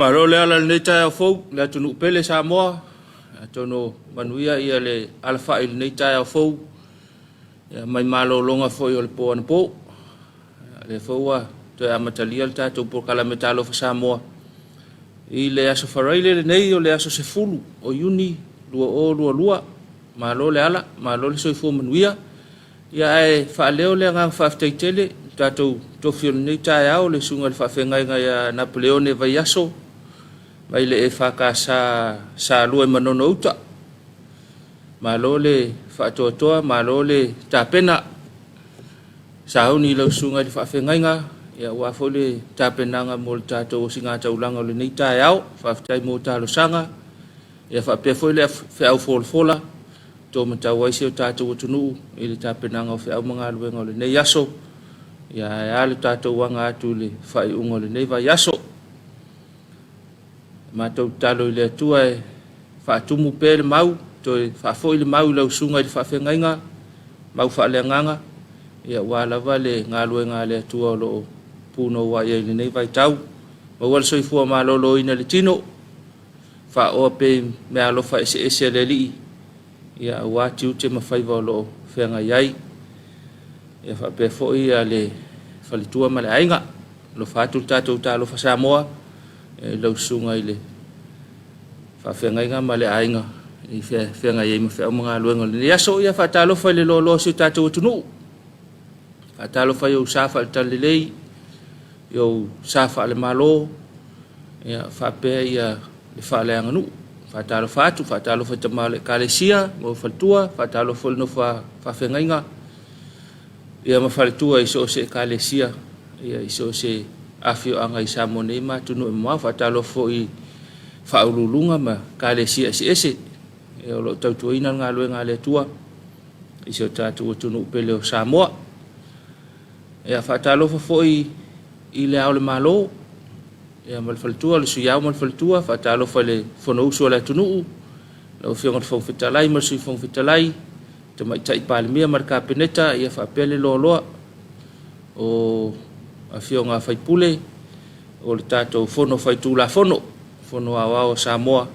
Maro le ala nei tai au fou, le tunu pele Samoa, tono manuia ia le alfa il nei tai au fou, mai malo longa foi o le po ana po, le foua, te amatalia le tatou por kalametalo fa Samoa. I le aso faraile le nei o le aso se fulu, o yuni, lua, malo le ala, malo le soifua manuia, ia e whaaleo le ngang whafteitele, tatou tofio nei tai au le sunga le whawhengainga ia Napoleone vai aso, mai le e whakasa sa lua manono uta. Malo le whaatoatoa, malo le tāpena. Sa hauni lau sunga le whawhengainga, ia wafo le tāpenanga mo le tātou o singa taulanga o le nei tai au, whaftai mo talo sanga, ia whapefo le whiau fola, tō matau waisi o tātou o tunu, i le tāpenanga o whiau mga aluenga o le nei aso, ia e ale tātou wanga atu le whai ungo le nei vai aso. Mātou talo i le atua e whaatumu pēle mau, to e whaafo i le mau lau sunga i le whawhengainga, mau whaaleanganga, ia wālawa le ngāluenga le atua o loo puno wa ia i le nei vai tau, mawal soifua mālolo ina le tino, whaoa pe mea alofa ese le lii, ia wāti ute mawhaiva o loo whenga iai, ia whapefo i a le whalitua ma le ainga, lo whātul tātou Talofa Samoa, lau sunga i le whawhengainga ma le ainga, i whenga iei mawhea o mga aluenga le aso ia whaatalofa i le lolo si tātou atunu, whaatalofa i au safa le talilei, i au safa le malo, ia whapea ia le whaaleanga nu, whaatalofa atu, whaatalofa i tamale kalesia, mo whaltua, whaatalofa i no whawhengainga, ia mawhaletua i so se kalesia, ia i so se afio anga i Samoa nei matunu e mua whaatalofa i whaurulunga ma kalesia ese, ia o lo tautuaina ngā luenga le tua, i so tātou o tunu upele o Samoa, ia whaatalofa foi i le au le malo, ia malwhaletua, le suyau malwhaletua, whaatalofa le whanausu o le tunu, lau whionga le whangwhitalai, malsui whangwhitalai, te mai tai palimia marka peneta, ia whapele loa, o a whionga whaipule, o le tātou whono whaitula whono awao Samoa,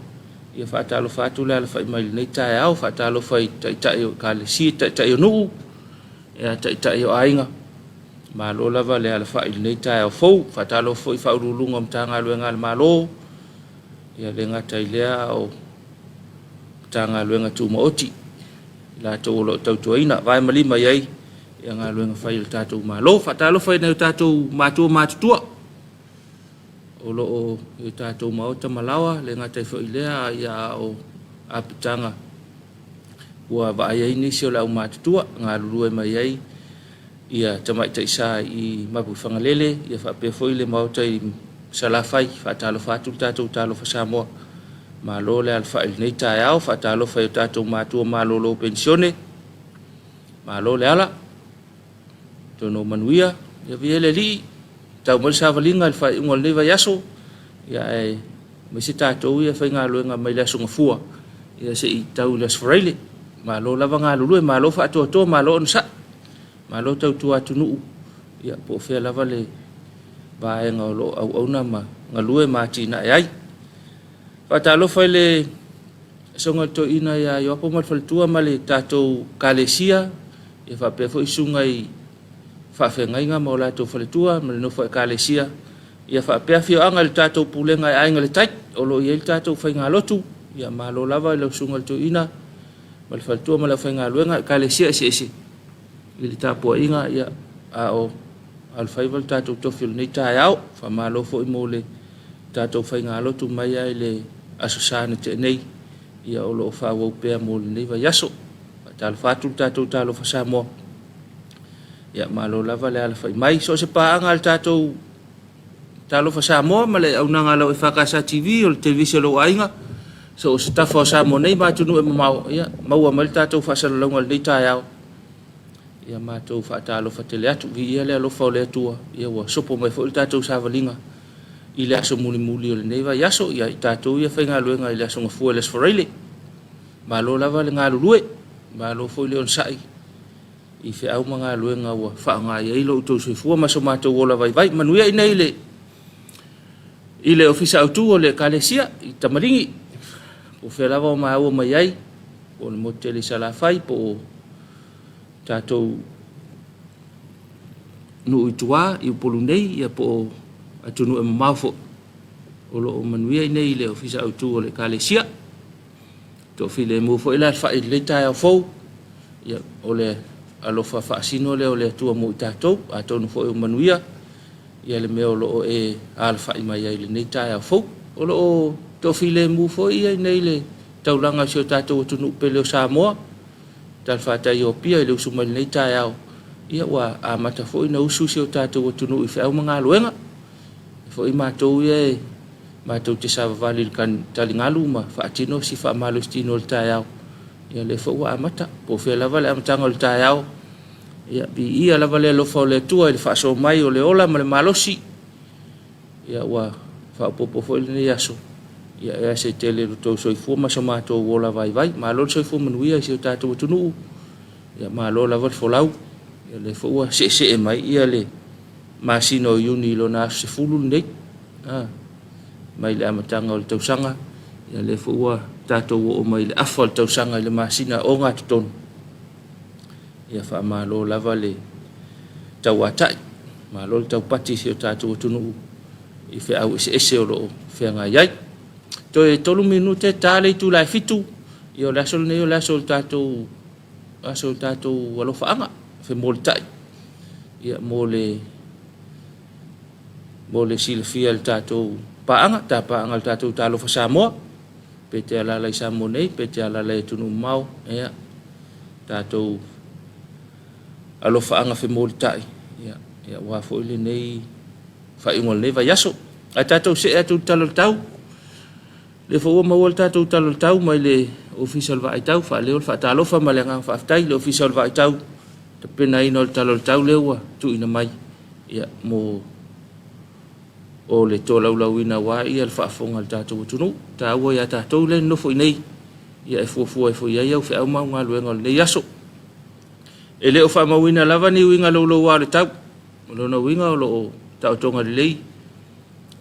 ia whaatalofa atu le ala whaimai nei tai au, whaatalofa i tai o kālesi, tai o nuu, ia tai o ainga, malo lava le ala whai nei tai au fau, whaatalofa i whaurulunga mtanga luenga le malo, ia le ngata i lea o tanga luenga tūma oti, la tau lo tautuaina, vai malima iai, ia ngā luenga whai le tātou malo, whaatalofa i nei tātou mātua mātutua, o loo i tātou maota malawa, le ngata i whailea ia o apitanga, ua vaai nisi o lau mātutua, ngā lurue mai iai, ia tamai taisa i mapu whangalele, ia whapefo i le maota i salafai, whaatalofa atu tātou Talofa Samoa, malo le alfa il nei tai au, whaatalofa i tātou mātua malolo pensione, malo le ala, tono manuia, ia viele li, tau mal savalinga il fai ngol nei vai aso, ia e mai se tātou ia whai ngā luenga mai le aso ngafua, ia se i tau le asfaraile, malo lava ngā lulue, malo whaatoa, malo onsa, malo tau tua atunu, ia po whea lava le vaenga o lo au auna ma ngā lue mātina e ai. Whaatalofa i le songa to ina ia iopo malwhaletua ma le tātou kalesia, ia whapefo i sunga i whawhengainga ma o lātou whaletua, ma le nofa e kalesia, ia whapea whio anga le tātou pulenga e ainga le tait, o lo i le tātou whai ngā lotu, ia malo lava i lau sunga le to ina, ma le whaletua ma le whai ngā luenga, kalesia ese, i le tāpua inga, ia a o alwhaiva le tātou tofio nei tai au, whamalo fo i mo le tātou whai ngā lotu mai ai le asosane te nei, ia o lo whawau pēr mo le nei vai aso, tālwhatu le tātou Talofa Samoa, ia malo lava le ala whai mai, so se paanga le tātou Talofa Samoa, ma le au nanga lau EFKS TV o le televisi lo ainga, so o se tafa o Samoa nei mātunu e mamau, ia maua mai le tātou whasalalaunga le nei tai au, ia mātou whaatalofa tele atu, vi ia le alofa o le atua, ia ua sopo mai fo i tātou savalinga, i le aso muli o le nei vai aso, ia i tātou ia whai ngā luenga i le aso ngafua le sforeile, malo lava le ngā lulue, malo fo i le onsai, i whiau mga luenga ua whaanga i eilo utou soifua maso mātou ola vai manuia i nei le I le ofisa au tu o le kalesia i tamaringi po whelava o maua mai ai o le motele salafai po tātou nu itua i upolu nei ia po atunu e mamafo o lo o manuia i nei le ofisa au tu o le kalesia to file mo fo ila fa le tai fo ia o le alofa fa sino le o le tua mo tātou atonu fo o manuia ia le meo lo e alfa i mai ai le nei tai fo o lo to file mo fo ia nei le taulanga sio tātou tunu pele o Samoa tal fa tai o pia le usu mai nei tai au ia wa a mata fo ina usu sio tātou tunu i fa mga luenga fo i matou ia matou te sa vali kan talingalu ma fa tino si fa malo stino le tai au ia le fo wa mata po fe la vale am tango le tai au ia bi ia la vale lo fo le tua le fa so mai o le ola ma le malosi ia wa fa popo fo le ia so ia se tele to so fu ma so ma to wola vai vai ma lo so fu manuia si tātou tunu ia ma lo la vale fo lau ia le fo wa se mai ia le ma sino yuni lo na se fulu nei mai le amatanga o le tausanga ia le fo wa tātou o mai le afal tausanga le masina o ngā tutonu ia fa ma lo lava le tauatai ma lo le taupati si o tātou tunu i fe au ese o lo fe ngai ai to e tolu minute tale tu lai fitu io la sol ne la sol tātou walo faanga fe moltai ia mole silfia le tātou paanga ta paanga le tātou Talofa Samoa pete ala lai Samoa nei pete ala lai tunu mau ia tātou alo faanga fe moltai ia wa fo le nei fa ingol nei va yaso a tātou se atu talo tau le fo ma wol tātou talo tau mai le official va tau fa le fa Talofa ma le nga fa tai le official va tau te pena ino talo tau le wa tu ina mai ia mo o le tola ulawina wa ia le whaafonga le tātou tunu tā ua ia tātou le nofo i nei ia e fuafua e fo ia iau whi au mau ngā luenga le nei aso e leo whaamawina lava ni winga lo lo wa le tau lo na winga o lo tau tonga le lei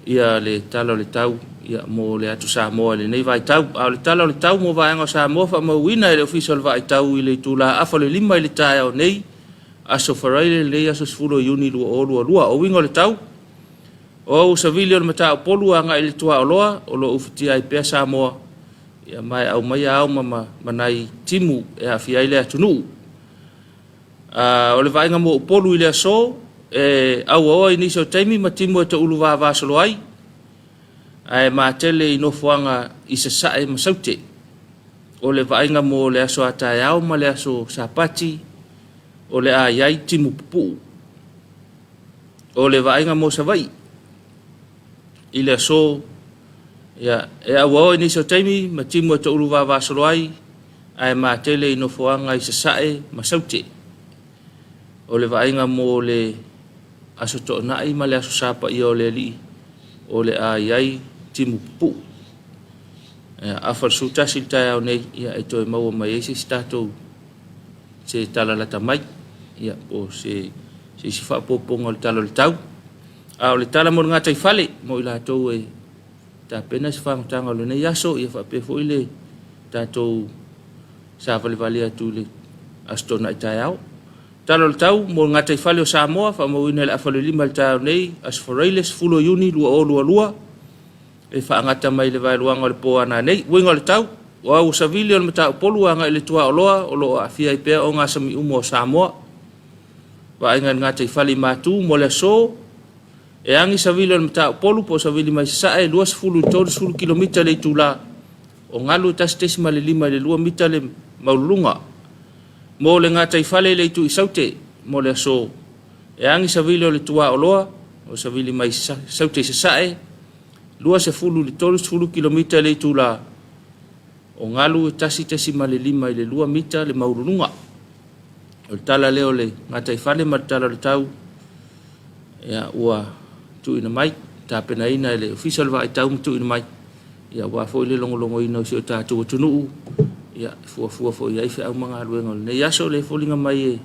ia le talo le tau ia mo le atu Samoa le nei vai tau au le talo le tau mo vai anga Samoa whaamawina e le official vai tau i le tula afa le lima i le tae au nei aso wharaile le nei aso sfulo yuni lua o lua o winga le tau o civilian mata polu anga ile tua oloa o lo ufitia i pe Samoa ia mai au mai au mama manai timu e afia ile atunu o le vainga mo polu ile so au o ini so taimi matimu e to ulu va solo ai ai ma tele ino fuanga isa sae masaute o le vainga mo le aso ata au ma le aso sapati o le ai timu pu o le vainga mo savai ile so ya e awo ni so taimi matimo to ulu va solo ai ai ma tele ino fuanga i sae masaute o le vainga mo le aso to na i ma le aso sapa i o le li o le ai timu pu a far suta silta o nei ia e to mau mai ese stato se tala la tamai ia o se fa popo ngol talo le tau a o le tala mo ngata i fale mo ila to e ta pena se fa tanga lo nei aso ia fa pe fo ile tato sa vale vale atu le astona itaiao talo le tau mo ngata i fale o Samoa fa mo ina le afalo lima le tau nei as foreiles fulo yuni lua e fa ngata mai le vai luanga le po ana nei winga le tau o civilian mata polu anga le tua oloa o lo afia i pe o nga sami umo Samoa wa inga ngata i fale matu mo le so e angi civilian mata polu po civili mai sa e 2 kilomita le tula o ngalu tastes ma le 5 le 2 mita le maulunga mo le ngata i fale le tu isaute mo le so e angi civilian le tua oloa o civili mai saute sa e 2 kilomita le tula o ngalu tasitesi ma le 5 le 2 mita le maulunga o tala leo le ngata i fale ma tala le tau ya ua tu ina mai ta pena ina le official va tau tu ina mai ya wa fo le longo ina si ta tu tunu ya fo ya fa manga luenga ne ya so le fo linga mai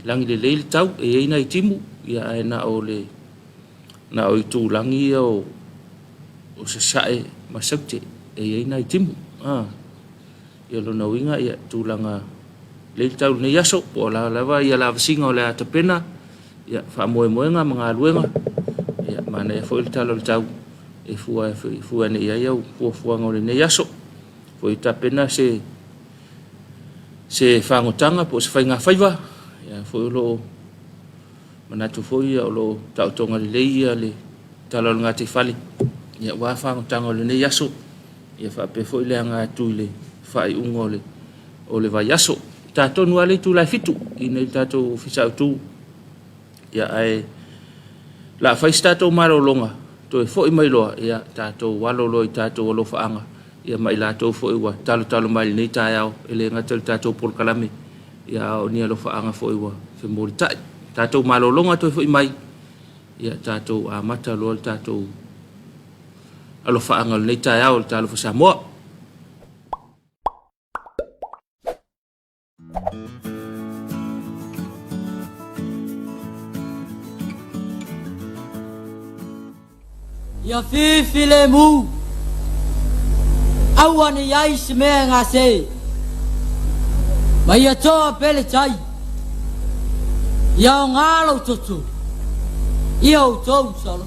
langi le tau e ina i timu ya na o le na o tūlangi o se sae masaute e ei nai timu. Ia lona winga ia tūlanga le tau ne yaso po la lava ia la vasinga o le atapena ia fa moemoenga mga luenga ia mana e foi talo tau e fua ne ia iau fua ngole ne yaso foi tapena se whangotanga po se whainga whaiva ia foi lo manatu foi o lo tautonga le leia le talo ngā te whale ia wā whangotanga o le ne yaso ia whape foi le anga atu le whai ungo o le vai yaso tato nua le tu lai fitu ina tato fisau tu ia ai la fai tato maro longa to e foi mai loa ia tato walolo i tato lo faanga ia mai la to foi wa talo mai nei taiao ele ngatel tato por kalame ia o nia lo faanga foi wa fe morita tato malo longa to foi mai ia tato a mata lo tato alo faanga nei taiao talo fa Samoa. Ia fifi le mu awane yai se mea ngā se ma ia toa pele tai ia o ngālo toto ia o tau salo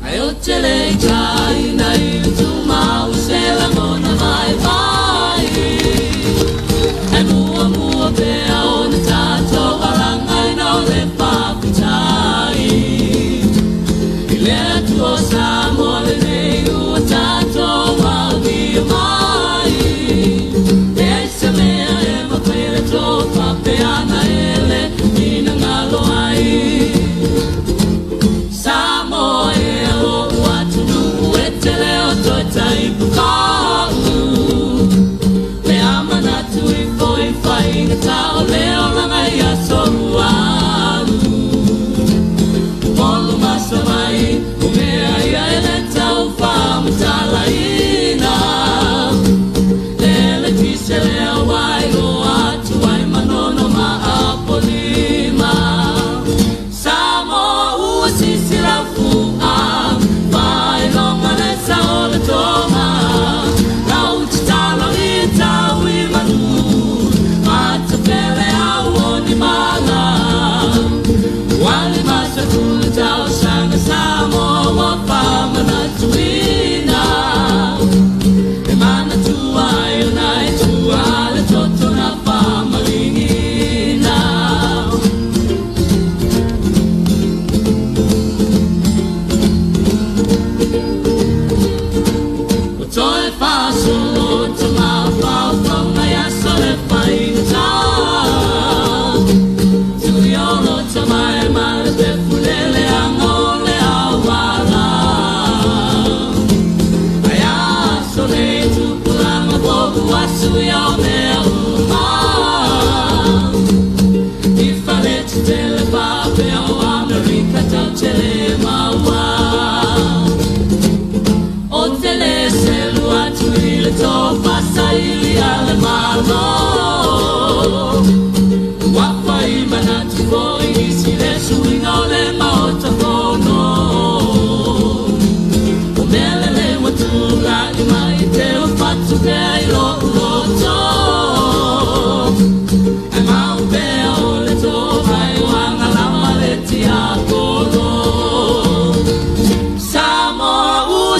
ayo tele tai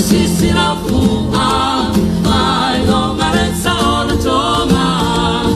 Sisira fu a, mai longa resa o le tonga.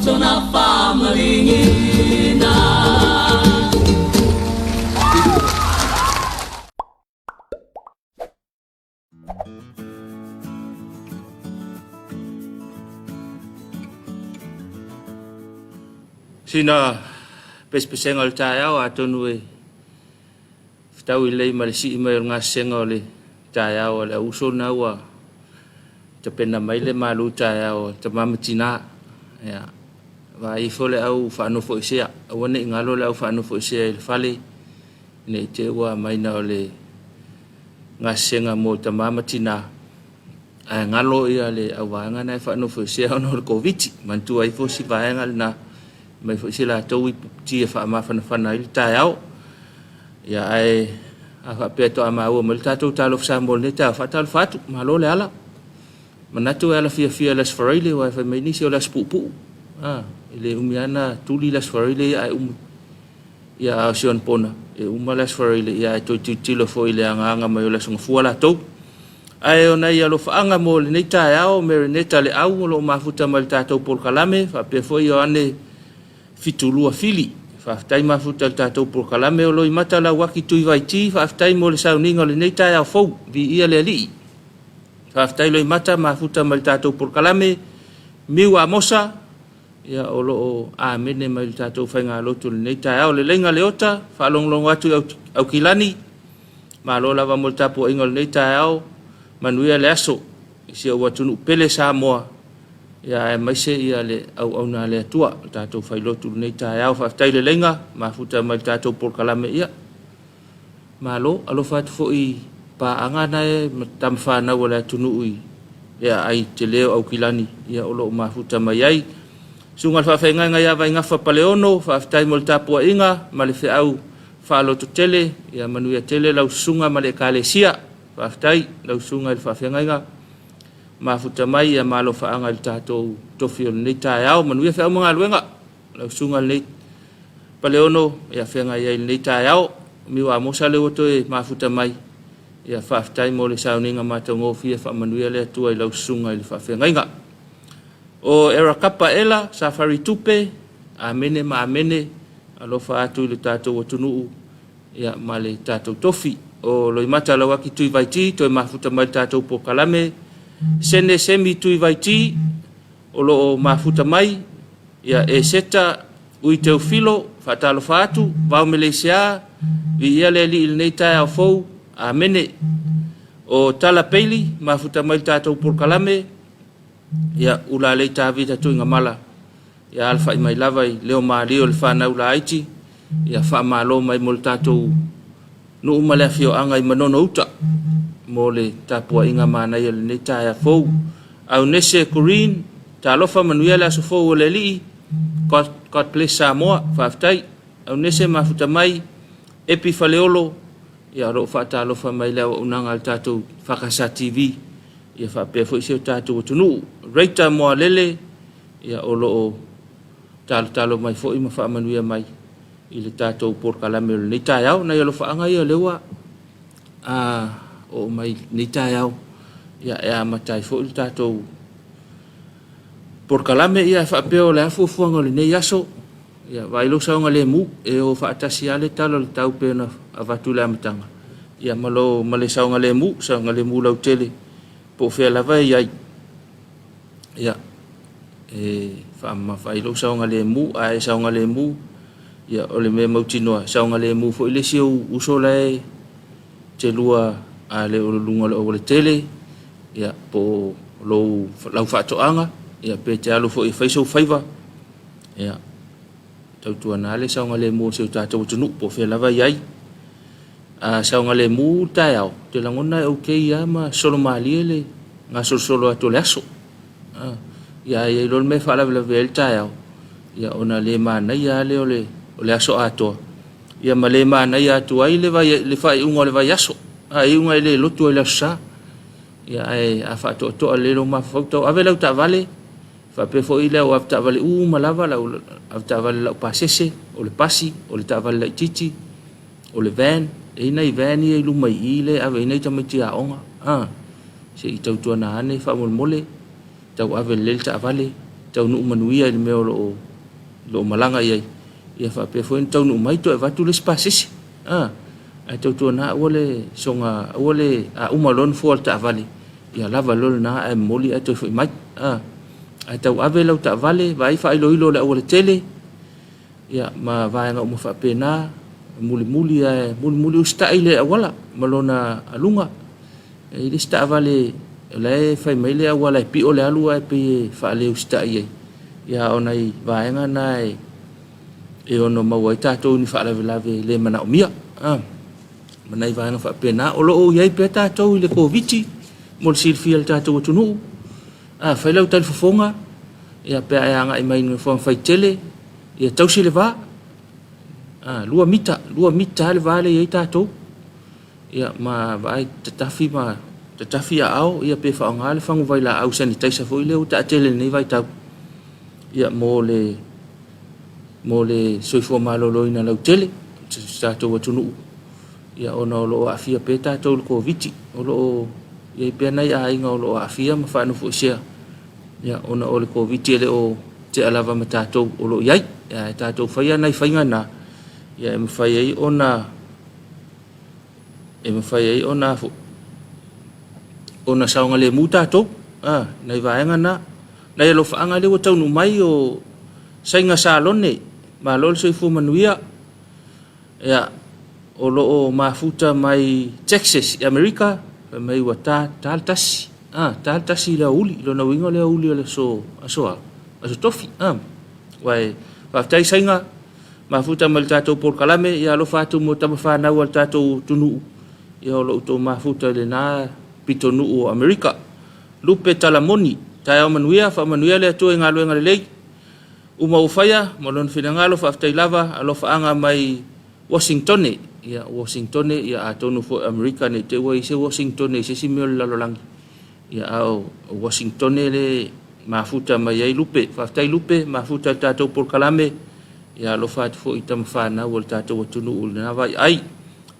tona whamaringina. Sina pespesenga le taia o atonu e tau i lei malisi i mai ngā senga o le taia o le uso na ua te pena mai le malu taia o te mamatina ya va i fole au whanofo i sea awane i ngalo le au whanofo i sea i le fale nei te ua mai na o le ngā senga mo te mamatina a ngalo i a le au waanga nei whanofo i sea ono le COVID mantua i fosi vaenga le na mai fo sila tau i tia fa ma fa na il taiao ya ai a fa peto ama o mo tato Talofa Samoa le ta fa tal fatu malo le ala manatu ala fia las farile wa fa mai ni se las pupu ile umiana tuli las farile ai ya sion pona e las farile ya to tilo fo ile anga mai las ngfuala to ai ona ia lo fa anga mo le taiao merineta le au lo mafuta mal tato por kalame fa pe fo yo ane fitulua fili faaftai mafuta le tatou polokalame o loi mata lau aki tui vaiti faaftai mo le sauninga o lenei taeao fou vi ia le alii faaftai loi mata mafuta ma le tatou polokalame miu a mosa ia o loo amene mai le tatou faigalotu lenei taeao le leiga le ota faalogologo atu au kilani malo lava mo le tapuaʻiga o lenei taeao manuia le aso isia ua tunuu pele Samoa ya mai se ia le au na le tua tatou failotu nei taeao faafetai le leiga mafuta mai tatou polokalame ia malo alofa atu foʻi paaga na e tamafanau o le atunuu i ia ai te leo au kilani ia o loo mafuta mai ai suga le faafeigaiga ia vaigafa paleono faafetai mo le tapuaʻiga ma le feʻau faaloto tele ia manuia tele laususuga ma le ekalesia faafetai laususuga i le faafeigaiga mafuta mai ia malo faaga le tatou tofi o lenei taeao manuia feʻau magaluega lausuga lenei paleono ia feaga iai lenei taeao miua mosa le ua toe mafuta mai ia faafetai mo le sauniga mataugofia faamanuia le atua i laususuga i le faafeagaiga o era kapa ela safari tupe amene ma amene alofa atu i le tatou atunuu ia ma le tatou tofi o loi mata lau aki tui vaiti toe mafuta mai le tatou polokalame sene semi tui vaiti o loo mafuta mai ia e seta ui teu filo faatalofa atu vau Malaysia i ia le alii lenei taeao fou amene o tala peili mafuta mai le tatou polokalame ia ula lei tavita tuiga mala ia ala faʻi mai lava i leo malio le fanau laiti ia faamālo mai mo le tatou nuu ma le afioaga i manono uta mo le tapuaʻiga manaia lenei taea fou au nese Corin Talofa manuia le aso fou o le alii God bless Samoa faafetai au nese mafuta mai epi faleolo ia o loo faatalofa mai le auaunaga le tatou fakasa TV ia faapea foʻi se o tatou atunuu reita moa lele ia o loo talotalo mai foʻi ma faamanuia mai i le tatou polokalame o lenei taeao na ia lo faaga ia le ua o mai nei taeao ia e amatai foʻi le tatou polokalame ia e faapea o le afuafuaga o lenei aso ia vailo sauga lemu e o faatasi a le talo le tau pe ona avatu le amataga ia malo ma le sauga lemu lautele po fea lava e iai ia e failo sauga lemu a e sauga lemu ia o le mea mautinoa sauga lemu foʻi le sio uso lae te lua a le o lunga o le tele ia po lou lau faatoʻaga ia pe te alo foʻi faisou faiva ia tautuana le sauga lemu o seu tatou atunuu po fea lava iai a sauga lemu taeao te lagona e aukei ia ma solomalia le gasolosolo atu o le aso ia iai lo le mea faalavelavea le taeao ia ona lē manai a le o le aso atoa ia ma lē manai atu ai le faaiʻuga o le vai aso aiʻuga i le lotu ai le aso sa ia e a faatoʻatoʻa le lo mafafau tauave lau taavale faapea foʻi le au ave taavale uma lava lau ave taavale lau pasese o le pasi o le taavale laʻitiiti o le van e ina i van ia i luma iī le ave ina i tamaitiaʻoga seʻi tautuana ane faamolemole tauave lele taavale tau nu manuia le me lo malanga ia fa pe foi tau nu mai to va tu le spaces ai tau tu na ole songa ole a umalon fo ta vale ia lava lo na e moli ai to foi mai ai tau ave lo ta vale vai fa ilo le ole tele ia ma vai nga mo fa pe na muli usta ile awala malona alunga ile sta vale le fai mai le awala pi ole alu ai pe fa le usta ia ya onai vaenga nai e ono mawai tatou ni fa lave le mana omia manai vaenga fa pena o lo o ia pe tatou le covid mol silfiel tatou tunu fai lau tal fofonga ia pe anga i mai no fon fai tele ia tau silva lua mita le vale ia tatou ia ma vai tatafi ao ia pe fa ngale fangu vai la au sanitizer foi le uta tele nei vai tau ia mole soifo malolo ina lau tele tatou tunu ia ona lo afia pe tatou le covid o lo ia pe nai ai nga lo afia ma fa no fo sia ia ona o le covid le o te alava ma tatou o lo iai ia tatou faia nai fainga na ia me fai ai ona ona saunga le muta to nai vaenga na nai lo faanga le tau nu mai o sainga salone ma lo se fu manuia ya o lo o mafuta mai Texas America mai wata taltasi la uli lo na winga le uli le so aso tofi wai va tai sainga mafuta mal tatou por kalame ia lo fatu mo tama fa na wal tatou tunu ia lo to mafuta le na pitonu o America lupe talamoni tai manuia fa manuia le to ngalo ngale uma ufaya molon finangalo fa tai lava alo fa anga mai Washington ia atonu fo America ne te wai se Washington se simol la lolang ia au Washington le mafuta mai ai lupe fa tai lupe mafuta tatou por kalame ia lo fat fo itam fana wal tatou tunu na vai ai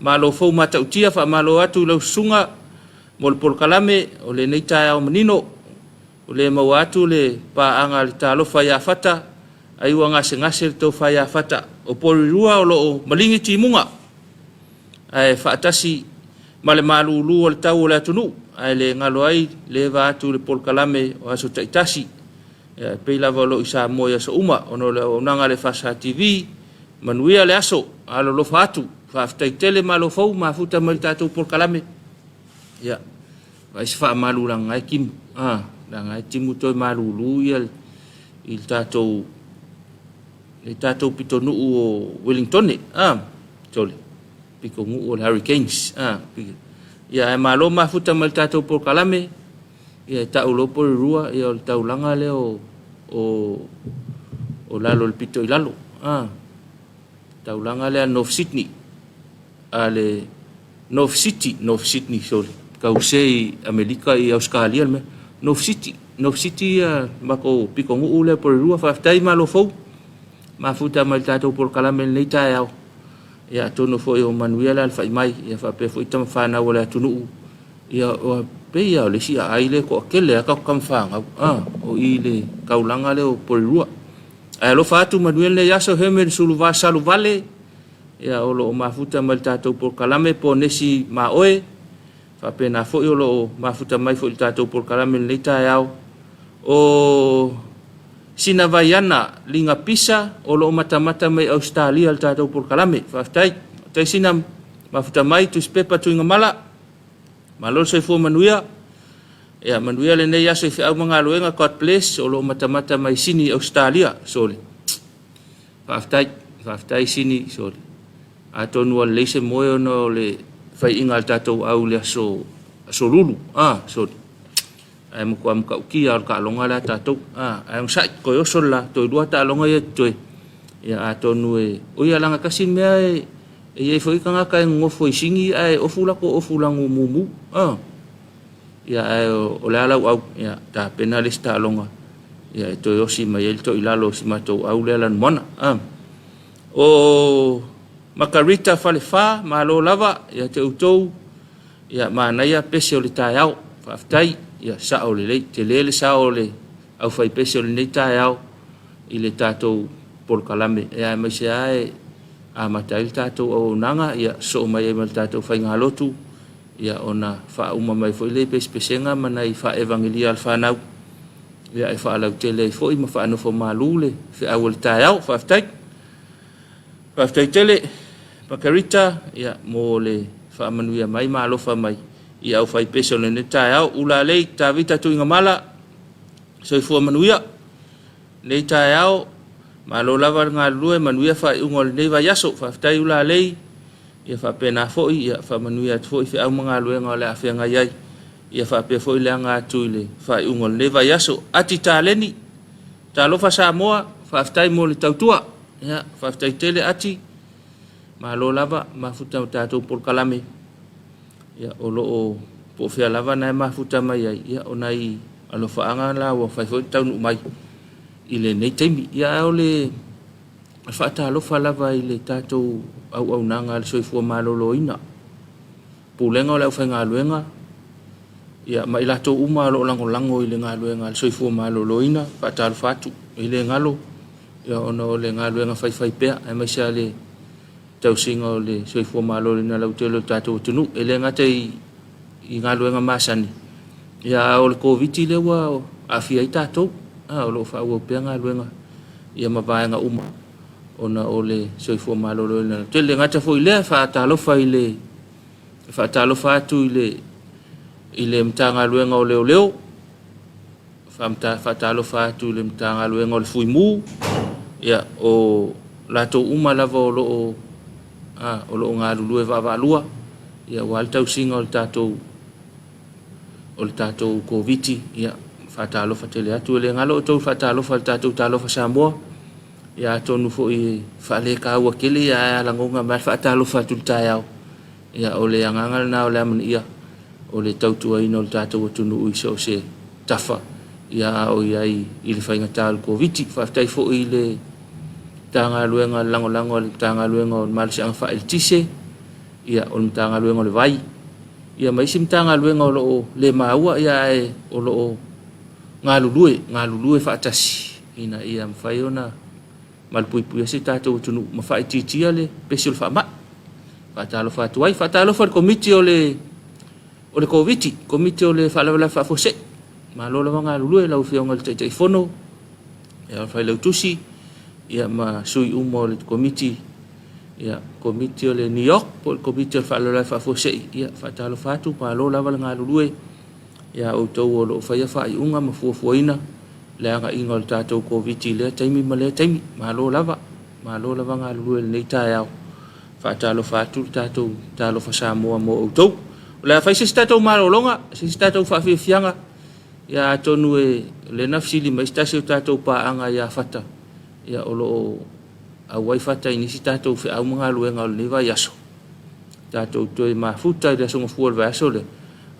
ma lo fo mata utia fa ma lo atu lo sunga mol por kalame o le nei tai au menino o le mau atu le pa anga le Talofa ia fata ai wanga ngase to fa ia fata o porirua o lo malingi timunga ai fa tasi male malu lu o tau le tunu ai le ngalo ai le va atu le por kalame o aso taitasi pe la volo isa moya so uma ono le onanga le fasa TV manuia le aso alo lo fatu fa tai tele malo fo ma futa mal tatou por kalame ya vai fa malu lang ai kim lang ai timu to malu lu il tatou pitonu o Wellington tole piko ngu o Hurricanes ya malo ma futa mal tatou por kalame ia taulo por rua ia taulanga le o lalo le pito ilalo taulanga le North Sydney ale North Sydney sorry kausei Amerika i Australia me North City mako piko ngu le por rua fa tai malo fo ma futa mal tatou por kalame le tai ia tono fo o Manuel al fai mai ia fa pe fo itam fa na wala tunu ia pe ia le si ai le ko kele ka kam fanga o ile kaulanga le o porua ai lo fatu Manuel le yaso hemen sulu vale ia o lo mafuta mal tatou por kalame po nesi ma oe fa pena fo o lo mafuta mai fo tatou por kalame le taiao o sinavaiana linga pisa o lo mata mai Australia al tatou por kalame fa tai sinam mafuta mai tu spepa tu ngamala malol se fo manuia le nei aso fi au mangalo nga court place o lo mata mai sini Australia sole faftai sini sole atonu le se moyo no le fai ingal tatou au le so lulu sole ai mo kwam ka ki ar ka longa la tatou ai sa ko yo sola to dua ta longa ye to ya atonu o ya langa kasin me e foi kanga ka ngofo isingi ai ofula mumu ya o la au ya ta penalista longa ya to yosi mai el to ilalo si mato au le lan mona o makarita falefa malo lava ya te utou ya mana ya pese o le taiao faftai ya sa o le te lele sa o le au fai pese o le nei tae au i le tātou pol kalame e ai mai se ai a matai le tātou au nanga ia so mai e mal tātou fai ngā lotu ia ona wha uma mai fo i le pese pesenga mana i wha evangelia al whanau ia e wha alau tele i fo i ma wha anofo malule whi au le tae au whaftai tele pakarita ia mo le wha amanuia mai malofa mai ia au fai pese o le nei tae au ula lei tā vita tu inga mala so i fua manuia nei tae au malo lava ngā lue manuia fa ungol nei vai aso whaftai ula lei ia fa pena foi ia fa manuia foi fi au mga lue ngā le awhia ngai ai ia fa pe foi le ngā tuile fa ungol nei vai aso ati tāleni Talofa Samoa whaftai mo le tautua ia whaftai tele ati malo lava mafuta tātou por kalame ia o loo po fia lava nai mafuta mai ai ia o nai alo whaanga la wa whai foi taunu mai i le nei teimi ia o le whaata alofa lava i le tātou au nanga le soifua malolo ina pulenga o le au whai ngā luenga ia mai lato uma lo lango i le ngā luenga le soifua malolo ina whaata alofa atu i le ngalo ia ona o le ngā luenga whai pea ai mai sia le tau singa o le soifua malolo ina lau telo tātou tunu e le ngata i ngā luenga masani ia o le COVID le wa afia i tātou o lo fa o pe nga luenga ia mavaenga uma ona ole soifua malolo na tele ngata foi le fa Talofa ile fa Talofa tu ile mtanga luenga o leo fa Talofa tu ile mtanga luenga o le fuimu ia o lato uma lava o lo nga lue va lua ia wal tau singa o tatou COVID ia fa Talofa tele atu le ngalo to fa Talofa tatou Talofa Samoa ia tonu fo i fa le ka wa kele ia langonga ma fa Talofa tu tayau ia ole angangal na ole man ia ole tautu ai no tatou tunu i so se tafa ia o ia i le fa ngatal COVID fa tai fo i le tanga luenga lango le tanga luenga mal se fa el tise ia on tanga luenga le vai ia mai sim tanga luenga o le maua ia o lo ngalulue fa tasi ina ia mfaiona malpuipui se tatou tunu ma fa titia le pesul fa ma fa Talofa tuai fa Talofa komiti o le komiti o le fa la fa fose ma lo la ngalulue la ufionga le tai fono ia fa le tusi ia ma sui umo le komiti ia komiti o le New York po komiti o fa la fa fose ia fa Talofa tu ma lo la ngalulue ia o tau o lo fai fa i unga ma fuafuaina le anga inga o tātou COVID le taimi ma le taimi malo lava ngā lulu nei tae au fa Talofa tu tātou Talofa Samoa mo o tau le fai se tātou malo longa se tātou fa fianga ia tonu le nafsili ma stasi o tātou paanga ia fata ia o lo awai fata inisi tātou fi au mga luenga o le vai aso tātou toi mafuta i songa fual vai aso le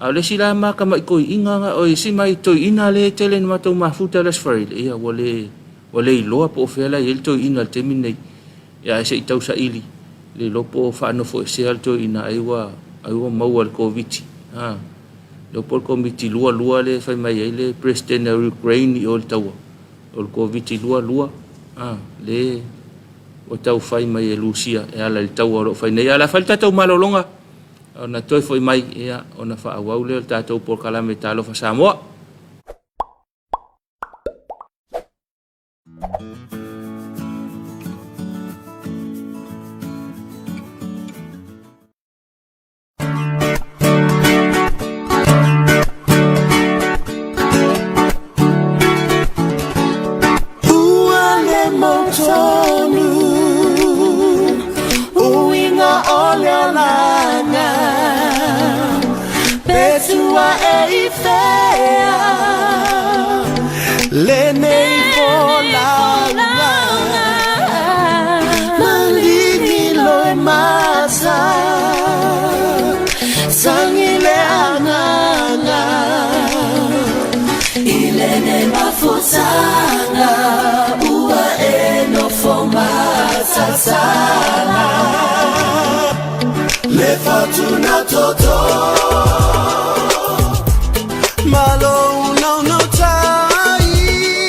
le sila ma ka mai koi inga o si mai to ina le tele ma to mafuta le sfari ia wale loa po fela il to ina te minei ia se tau sa ili le lopo fa no fo se alto ina aiwa mau al COVID lo por komiti lua le fa mai le president of Ukraine i ol tau ol COVID lua le o tau fai mai Lucia e ala le tau o fai nei ala falta tau malolonga ona toi foi mai ia ona fa awau le tatou por kalame Talofa Samoa Le fortuna toto malo no tai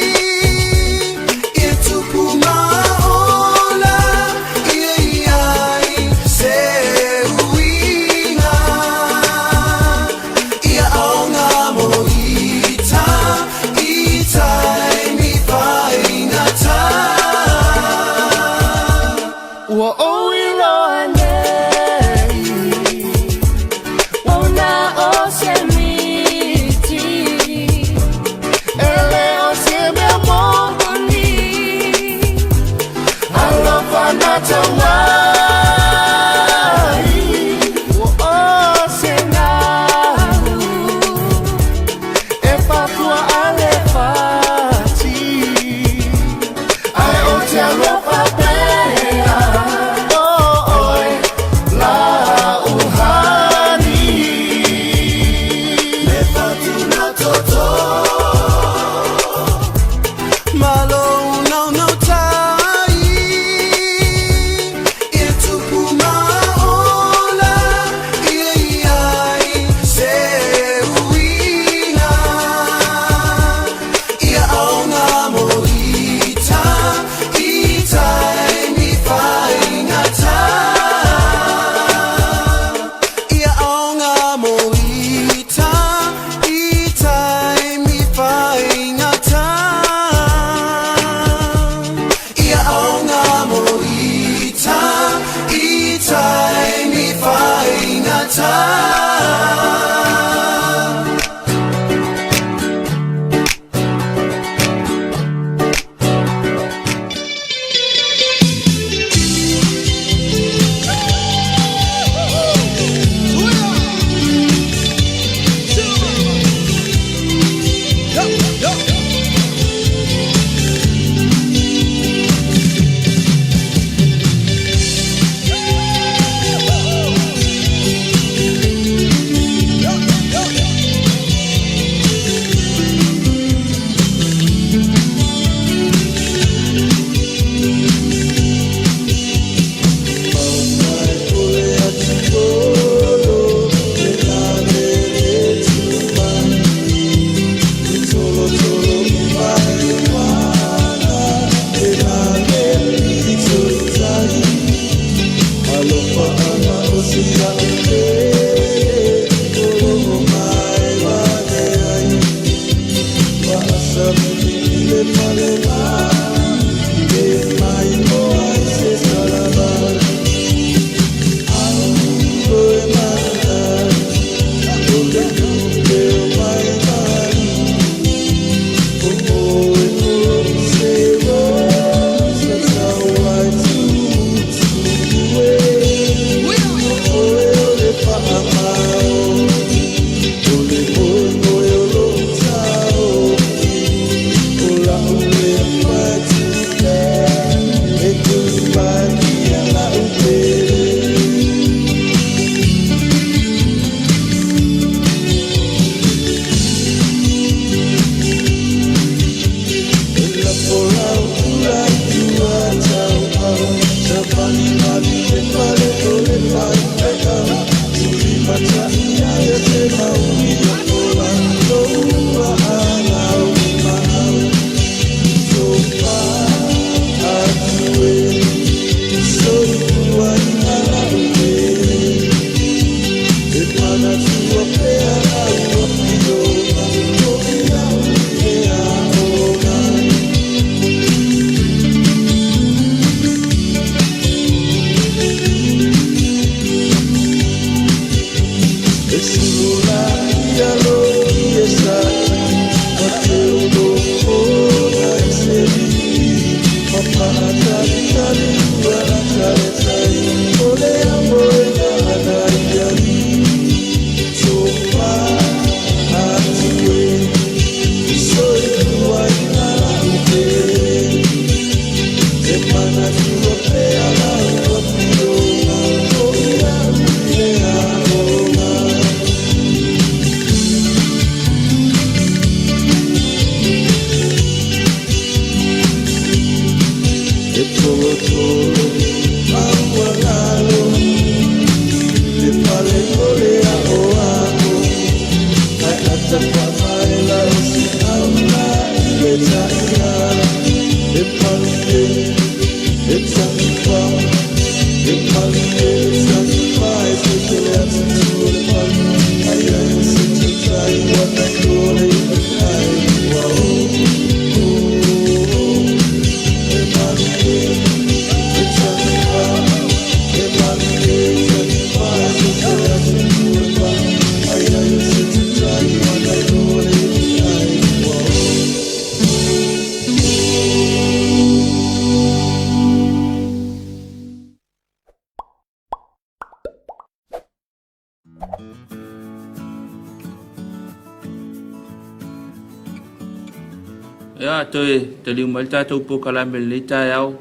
Ya te liu mai tātou po kalame le tai au.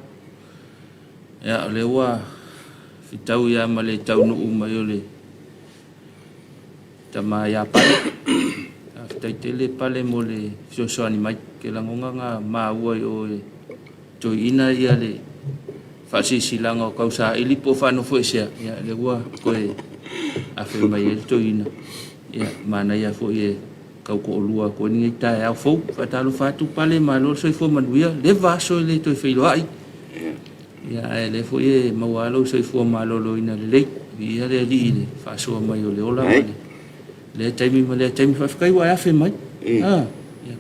Ya le wa fitau ya ma le tau no mai ole. Tama ya pa. Tai te le pale mo le so ani mai ke la ngonga nga ma ua o to ina ia le fa si silanga o kausa ili po fa no foi sia ya le wa ko a fe mai to ina. Ya mana ya fo ye kau ko lua ko ni tai au fo fa Talofa tu pale malo so fo manuia le va so le to fe lo ai ya le fo ye mawalo so fo malo lo ina le ia le li fa so mai o le ola le taimi ma le taimi fa kai wa fe mai ya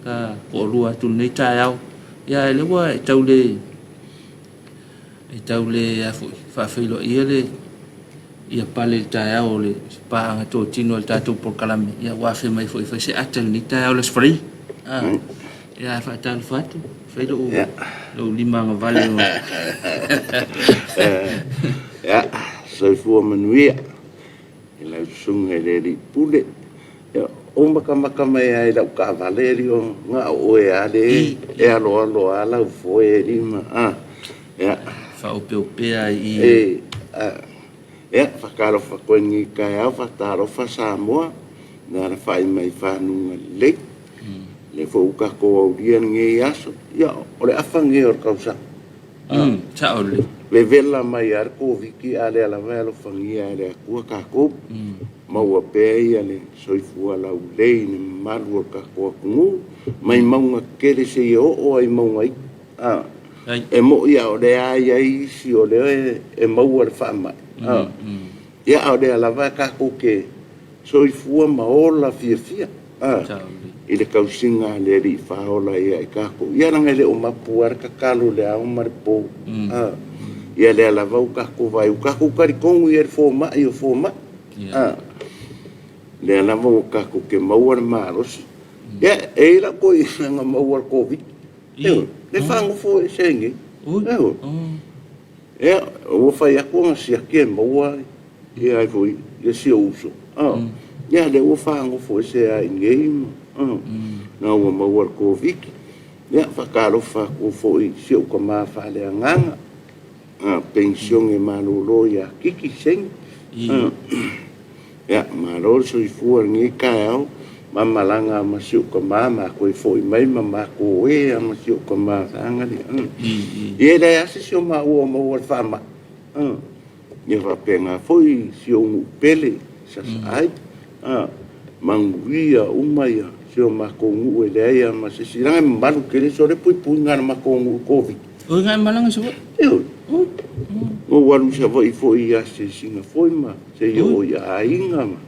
ka ko lua tu ni tai au ya le wa tau le ya fo fa fe lo ia le ia pale tai au le pa nga to tino le tatu por kalame ia wa fe mai foi se atel ni tai au le free ia fa Talofa tu fe lo lima nga vale ya so fu manuia ila sunga le di pule ya o maka mai da ka valerio nga o ya le e alo ala foi lima ya fa o pe ai ya Talofa ko ni ka ya Talofa Samoa na fai mai fa nu le le fo ka ko dia nge yaso ya ole afange or kausa cha ole le vela mai ar ko viki ale ala velo fangia ale ku ka ko mau pe ale soifu ala le ni malu ka ko ku mai mau kele se o ai mau ai e mo ya ole ai si ole e mau ar fa mai ya au de la va ka ko ke soifu ma ola fia ile kausinga le ri fa ola ia ka ko ya nga le o mapuar ka kalu le au marpo ia le la va ka ko vai ka ko kari kongu ia fo ma io fo ma le la va ka ko ke mauar maros ya e la ko nga mauar covid le fango fo senge ya o fa ya ko si ke mauar ia fo ia si uso ya le o fango fo se ai ngei na o mauar covid ya fa Talofa ko fo si o ma fa le nganga pensión e malolo ya kiki seng ya malo so fu ni kaao mamalanga masiu ko mama ko foi mai mama ko e masiu ko ma sanga ni ye da ya si ma o mo fa ma ia whapenga foi si o pele sa ai manguia umaia si o makongu e leia ma se siranga malu kere so re pui ngana makongu covid o ngai malanga so o walu sa foi ia se singa foi ma se o ia ainga ma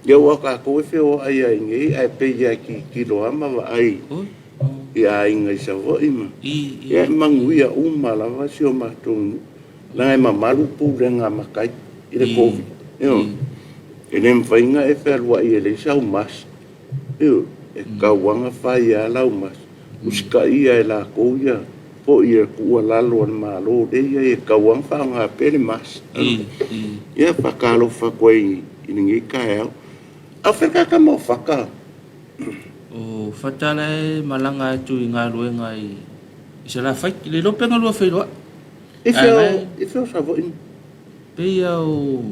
ia waka ko e feo ai ngai ai pe ia ki lo ama wa ai ia inga sa foi ma ia manguia umala va si o matongu ngai mamalu pu renga makai ile covid e nem fainga e ferwa i ele sa umas e kawanga fai ala umas uska ia e la koia po ia ku ala lo malo de ia e kawang fa nga pele mas ia fakalo fa koi iningi kael afeka ka mo faka o fatala malanga tu inga luenga i isala fai le lo penga lo fai lo If eu só vou in. Peia o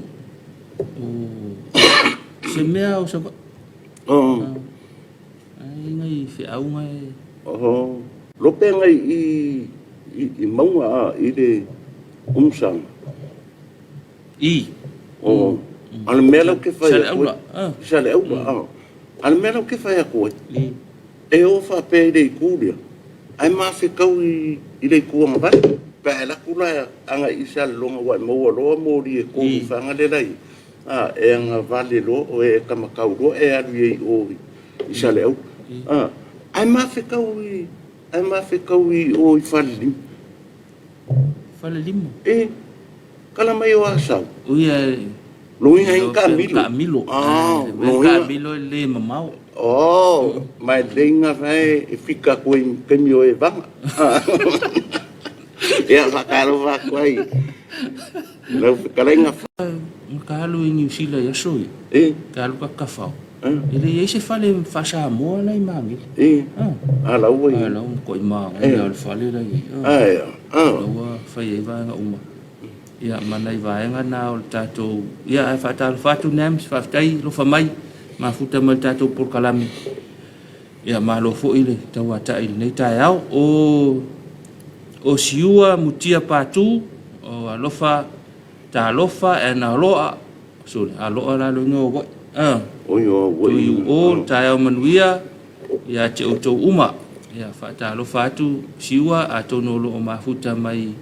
semea o saba. Ai ngai fe au ngai. Lo penga i maunga i de umsang. Al melo que fai. Sale au. Al melo que fai a coi. E o fa pe de curia. Ai ma fe kau i de kuanga ba. Pela kula anga isa longa wa mo lo mo di ko fanga le dai e anga vale lo o e kama kau ro e ali o isa le ai ma fe kau o i fale lim kala mai o asau o ia lo ia in Camilo lo Camilo le mamau mai lenga vai e fica ko in kemio e vanga ia fakalo fa koi no kalenga kalu in New Zealand ya soi kalu ka kafau ele ese fale fa Samoa lai mangi ala oi ala ko ima ia fale lai wa fa ia va nga uma ia manai va nga na o tato ia fa tal fatu nems fa tai lo fa mai ma futa mal tato por kalami ia ma lo fo ile tawata ile nei tai au o siua mutia patu o alofa Talofa e na loa so aloa la lo ngo o tayo manuia ya che o to uma ya fa Talofa tu siua atono lo mafuta mai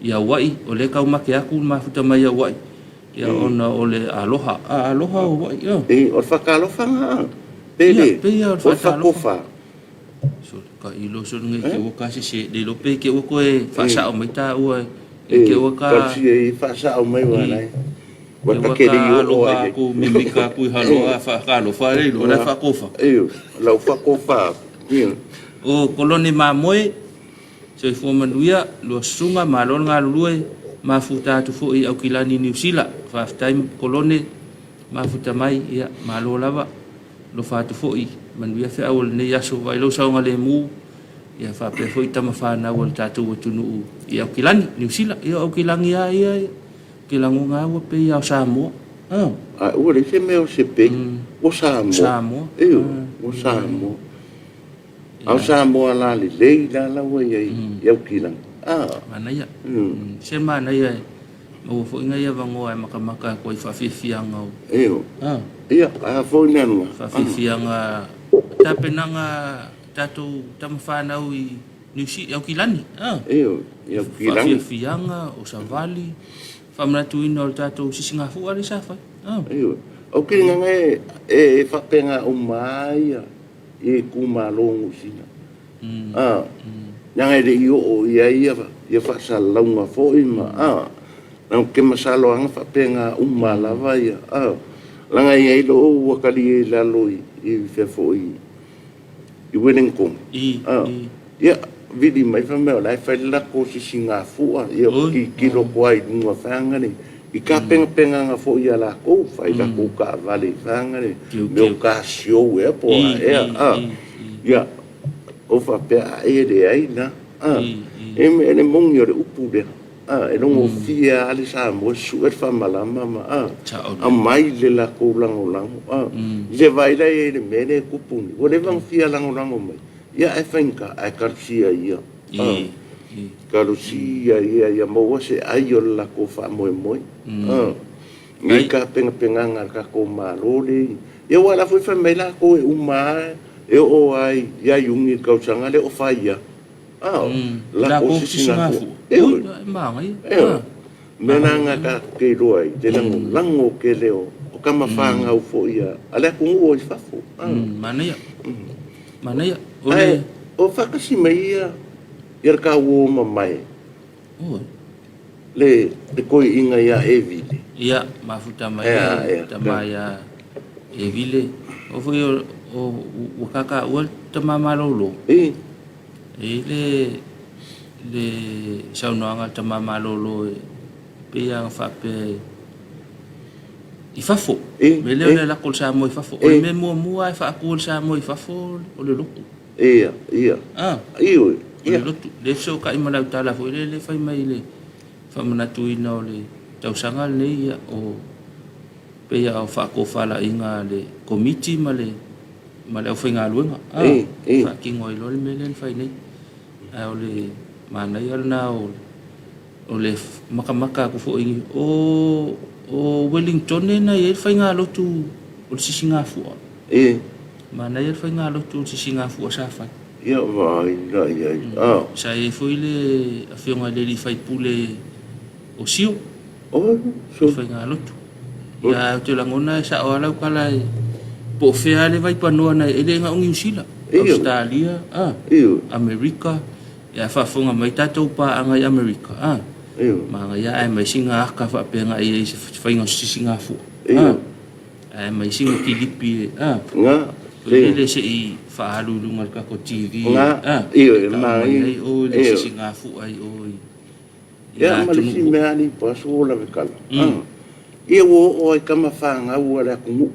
ya wai o le ka uma ke aku mafuta mai ya wai ya ona ole aloha o wai o fa Talofa pele o fa Talofa so ka ilo so ngai ke o ka se de lo pe ke o ko e fa sa o mai ta o ke o ka si fa sa o mai wa lai wa ka ke ri o ko mimika ku halo fa ka lo fa le lo la fa kofa la fa kofa o koloni mamoi so fo manuia lo sunga malon nga lue mafuta tu fo i au kilani New Zealand fa time koloni mafuta mai ia malola ba lo fa tu fo i manuia fe au ne ya so vai lo sa nga le mu ia fa pe foi tama fa na wal tatu tunu ia kilani New Zealand ia au kilangi ia kilangu nga wa pe ia Samoa o le se me o se pe o Samoa o Samoa au Samoa la le la wa ia kilang mana ia se mana ia o fo nga ia vango ai makamaka ko fa fianga ia fo nanu fa fianga tapenanga tatu tamafana i New au kilani ia kilang fianga o savali famatu ino tatu sisinga fu ali safa o kilinga e fa penga o mai e kumalongo sina yang ele yo ia fa salonga fo ima não que masalo ang fa penga umala vai langa ia lo wakali la loi e fe fo i winning com ia vidi mai fa me la fa la ko si singa fu ia ki lo kwai no fanga ni i ka penga nga fo ia la ko fa la ko ka vale fanga ni meu ka show e po ia o fa pe e de ai na ele mong yo upu de e no fia ali sa mo su e fa malama mai le la ko lang je vai la e mene kupuni o le vang fia lang mai ia e fanka ai ka sia ia Kalusi ia maua se ai o lako wha moe. Ngai ka penga ka ko malole. Ia wala foi fa mai la ko uma e o ai ia yungi ka sanga le o faia. La ko singa fu. Mangai. Menanga ka ke roi te lango ke leo o kama whanga u fo ia. Ale ko ngu o i fafo. Mana ia. O whakasi mai ia. Ia ka uo mamai. Le koi inga ia e vile. Ia, mafuta mai ia e vile. O foi o kaka ua tama malolo. E le saunoanga tama malolo pe yang fape i fafo. Me leo le lakol sa mo i fafo. O me mua i faakul sa mo i fafo o le loko. Ia. Iyo. Le so ka imala tala fo le fai mai le fa manatu ina le tau sanga le ia o pe ia o fa ko fala inga le komiti male o finga luenga fa kingo i lo le melen fai nei a o le mana ia na o le maka ko fo ingi o Wellington na ia fai nga lo tu o sisinga fu mana ia fai nga lo tu sisinga fu sa fa ia vai ia sa e foi le a fionga le li fai pule o siu so fai nga lotu ia te langona sa o ala kala po fea le vai panoa na ele nga ungi usila Australia America ia fa fonga mai tatou pa anga i America ma ia ai mai singa ka fa penga ia fai nga sisinga fu ai mai singa kilipi nga le se i fa halulunga ka ko TV mai o le sisinga fu ai o ia malisi mea ni paso la vekala ia o kama whanga ua le kungu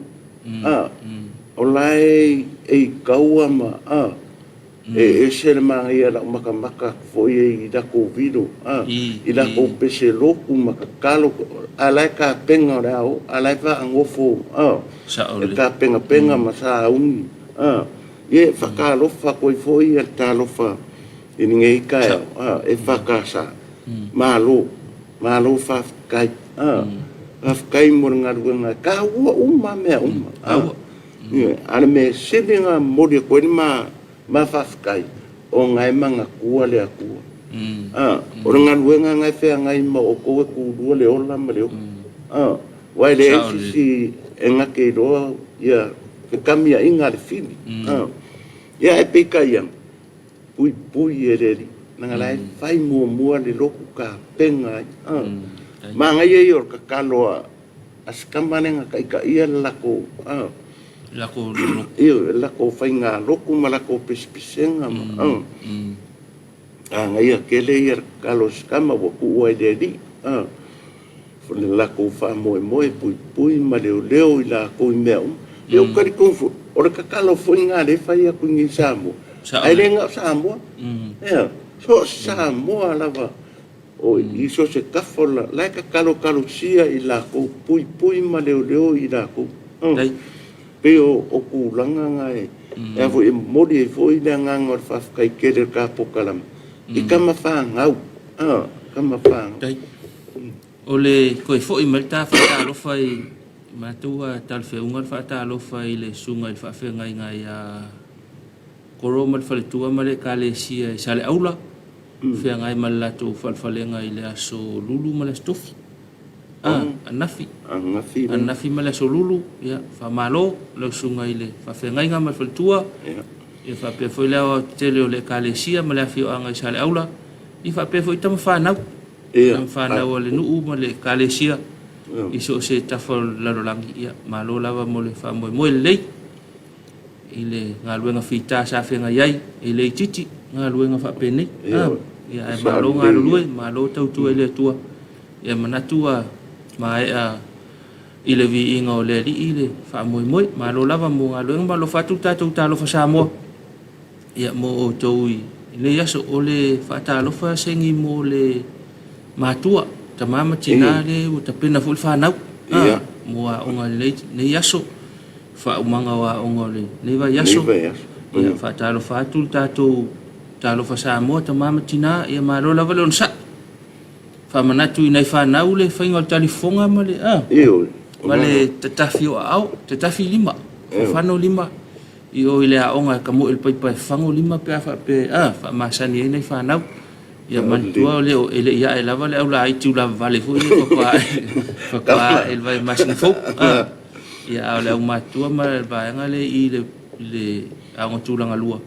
o lai e kaua ma e se le maa ia la maka foi e da Covid i la ko pese loku maka kalo alai ka penga rao alai fa angofo e ka penga ma sa ungi ia whakalofa koi foi e talofa i ngei kai e whakasa malo fafkai fafkai moringa ka uma ale me selinga modi ko ni ma fafkai o ngai manga kua le akua oringa luenga ngai fe ngai ma o ko ku du le ola ma le wai le si enga ke do ya ke kamia inga le fini ya e peka yang pui ereri nanga lai fai mua le loku ka penga manga ye yor ka kaloa askamane nga ka ia lako lako fai nga loku malako pispisenga nga ia kele ia kalo skama wo ku wai dedi fole lako fa moe pui ma leo ila ko meu eu kari konfu ora ka kalo foi nga le fai ku ngi Samoa ai le nga Samoa so Samoa lava o iso se kafola like kalo sia i la ko pui ma leo i la ko pe o ku langa ngai e vo e modi foi le ngangor fa kai keder ka pokalam i kama fa ngau kama fa ole ko foi malta fa ta lo fai matua tal fe ungar fa ta lo fai le sunga fa fe ngai ya koroma fa le tua male kale sia sale aula fe ngai malato falfalenga ile aso lulu mala stof anafi mala so lulu ya fa malo lo sunga ile fa fe ngai ngamal faltua e fa pe foi la tele le kalesia mala fi anga sale aula i fa pe foi tam fa na fa na ole nu male kalesia iso se tafol la rolangi ya malo lava mole fa mo le ile ngaluenga fita sa fe ngai ile titi ngaluenga fa pene ya malo malo tau ele tua ya manatua mai ile vi ingo le ile fa moi malo lava mo ngalo malo fatu talo fa Samoa ya mo toi le yaso ole fa talo fa sengi mo le matua tamama tinale utapena ful fa nau mo onga le yaso fa umanga wa onga le va yaso ya fa talo fa tu tato Talofa Samoa ta mama tina ia malo lava le onsa fa manatu inai fa nau le fainga talifonga male male tatafi o au tatafi lima fano lima io ile aonga kamu el pai pai fango lima pe fa pe fa masani inai fa nau ia mantua le ele ia e lava le au la itu la vale fu fa pa el vai masni fo ia le matua ma vai ngale le aonga tulanga lua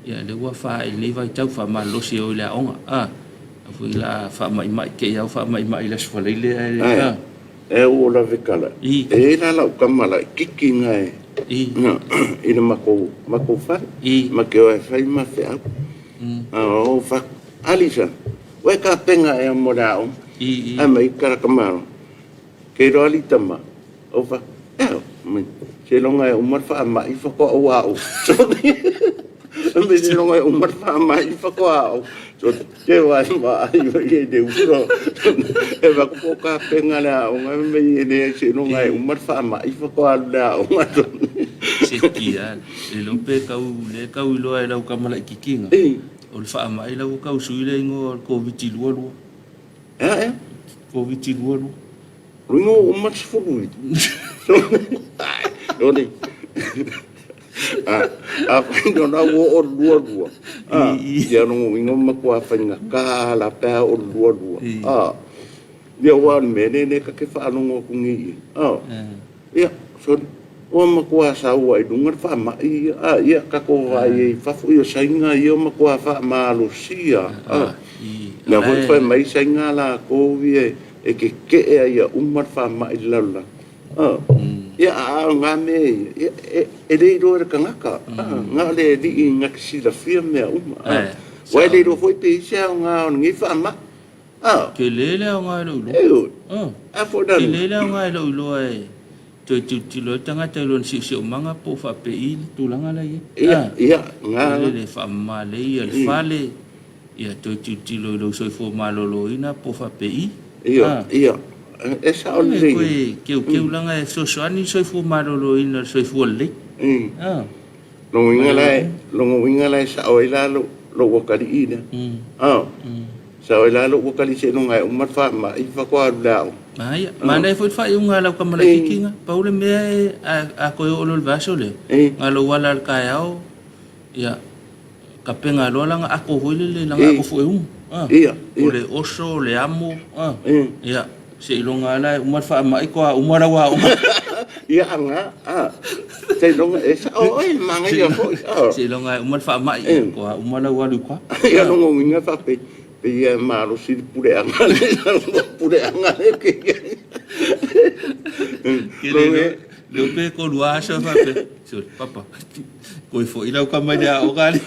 ia le wa fa le vai tau fa malo si o le aonga fu la fa mai ke ia fa mai le sfa le e o la vekala e la kamala kiki ngai ina mako fa ma ke o fa ma fe o fa alisa we ka penga e mo dao e mai kara kamaro ke ro ali tama o fa se longa o mar fa ma i fa ko o au se longa o mar fa ma i fa ko au so te wa ma ai ye de uro e va ko ka penga la o me ne se longa o mar fa ma i fa ko ala o ma se kia e lo pe ka u lo e lo ka mala kikinga o le fa mai la ka u suile ngo covid luo covid luo ringo o ma se fu Doni. Quando o luo. Ya no ingo makwa fanga ka la pa o luo. Ya wan menene ka ke fa no kungi. Ya so o makwa sa wa dungar fa ma ya ka ko vai fa fu yo sainga yo makwa fa ma lucia. Na vo fa mai sainga la ko vie e ke ya umar fa ma ilala. Ya ngame e dei do kangaka ngale di ngaksi la firme wa dei do foi pe sia nga ngi fa ma ke lele nga lo a fo dan ke lele nga lo tu lo tanga te lo si manga po fa pe il tu langa la ya nga le fa ma le il fale ya tu lo so fo ma lo ina po fa pe ya esa o le ke ulanga e so ani so fu marolo ina so fu le lo winga lai sa o ila lo wakali ina sa o ila lo wakali se no ngai umar fa ma I fa ko la ai mana foi fa unga la kamala kikinga paule me a ko o lo vaso le ngalo wala ka yao ya kapenga lo langa ako hoile langa ko fu ole oso le amo ya se ilonga la umar fa mai ko umar wa ya nga se ilonga esa manga ya fo se ilonga umar fa mai ko umar wa lu ko ya no nginga fa pe ya maru si pure anga ke le pe ko lua sa fa pe so papa ko fo ila ka mai ya o gali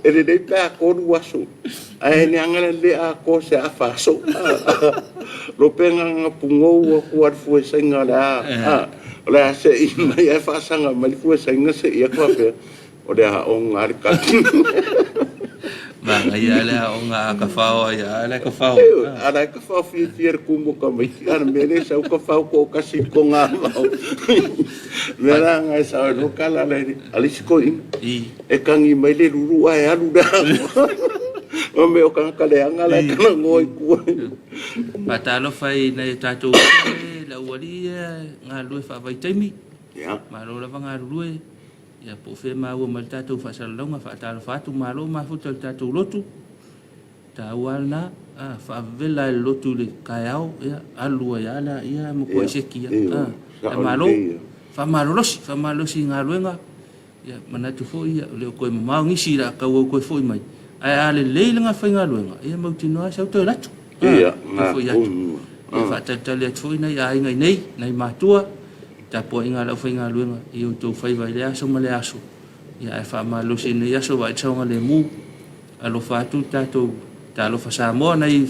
ele dei pa ko lua so ai ni anga le a ko se a fa so lo penga nga pungo ko ar fu senga la se I mai fa sanga mai fu senga se ia ko pe o de a on ar ka ma ia la on a ka fa ya la ka fa ala ka fa fi kumbo ka mai ar mele sa ko fa ko ka si ko nga mera nga sa no kala le ali ko e kangi mai le ruru ai alu da o me o kan kale anga la kana ngoi ku patalo fai na tatu la wali nga lu fa vai taimi ya ma lo la nga lu ya po fe ma o mal tatu fa sal longa fa talo fa tu malo ma fu tatu lotu ta wala fa vela lotu le kayao ya alu ya la ya mo ko sekia malo fa malo si nga luenga ya manatu fo ya le ko ma ngisi la ka ko fo mai ai ale leile nga fainga luenga ia mau tino sa to latu ia fo ya fa tale fo ina ya ngai nei matua ta po inga la fainga luenga io to fai vai le aso male aso ia fa ma lo sine ya so vai tsonga le mu alo fa tu ta lo fa Samoa nei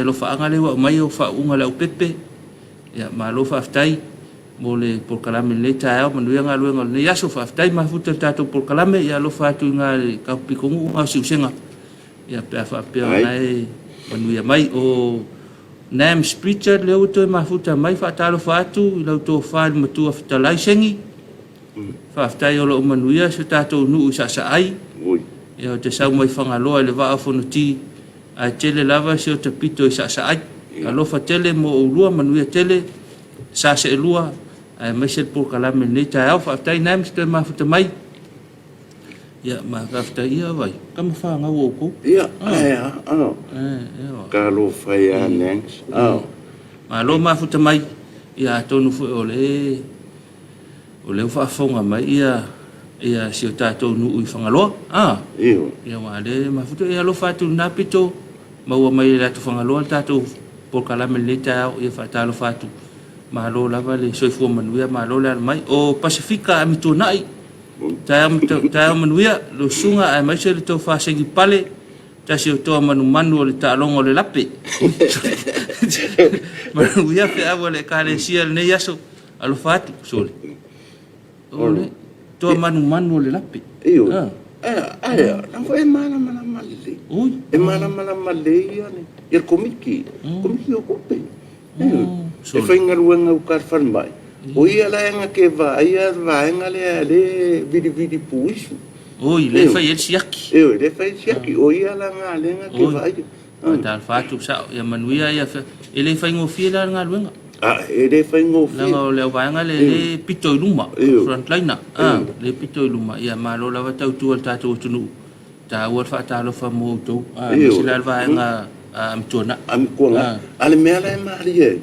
lo fa ngale wa mai o fa unga la pepe ya ma lo fa ftai mole por kalame le tae mo nui nga luenga ne yaso fa tai ma futa tato por kalame ya lo fa tu nga ka pikongu nga siusenga ya pe fa pe nai manu ya mai o nam spiritual le to ma futa mai fa talo fa tu lo to fa ma tu fa lai sengi fa tai o lo manu ya so tato nu sa ai Ia o te sau mai whangaloa le waa whanuti a tele lava si o te pito i sa ai. Alofa tele mo urua manuia tele sa se lua ai mai se por kalame nei tai au whaatai nai miste mafuta mai. Ia ma kafta ia vai. Kama wha ngau o ko? Ia, ka lo whai a nengs. Ma lo mafuta mai. Ia tonu fu o le whaafonga mai ia si o tātou nuu i whangaloa. Ia wa le mafuta ia lo whaatu nā pito maua mai le atu whangaloa tātou por kalame nei tai au ia whaatalo whaatu. Ma lo lava le soifua manuia ma lo le mai o Pasifika a mitu nai. Tai manuia lo sunga ai mai se le tau whasengi pale tasi o toa manu o le tālongo le lape. Manuia pe awa le kare sia le nei aso alo whaatu sole. Ole toa manu o le lape. Iyo. Nang ko e mana mali. Oi. E mana mali ia ne. Ir komiki o kope. E whaingaruanga u karwhan mai. O ia la nga ke ia nga le vidi puisu. Oi, le fai el siaki. Le fai siaki. O ia la nga ke vai. Tal fatu sa ia manuia ia ele fai ngofia la nga luenga. Ele fai ngofia. La le vai nga le pito luma. Frontline. Le pito luma ia malo la tau tu al tatu tunu. Ta wa fa ta lo fa mo to. Sila vai nga am tona. Am kuanga. Ale mela e marie.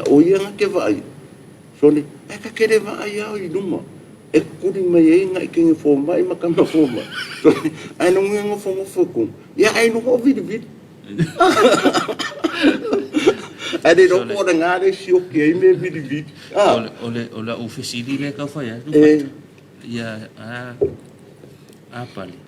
O ia nga ke vai. Sole, e ka kere vai au i luma. E kuri mai e ngai kingi fo mai makama fo mai. Sole, ai no ngengo fo mo foko. Ia ai no ho vidi. Ai no ko da ngare si o ke me vidi. Ole ofisili le ka fa ya. Ia pali.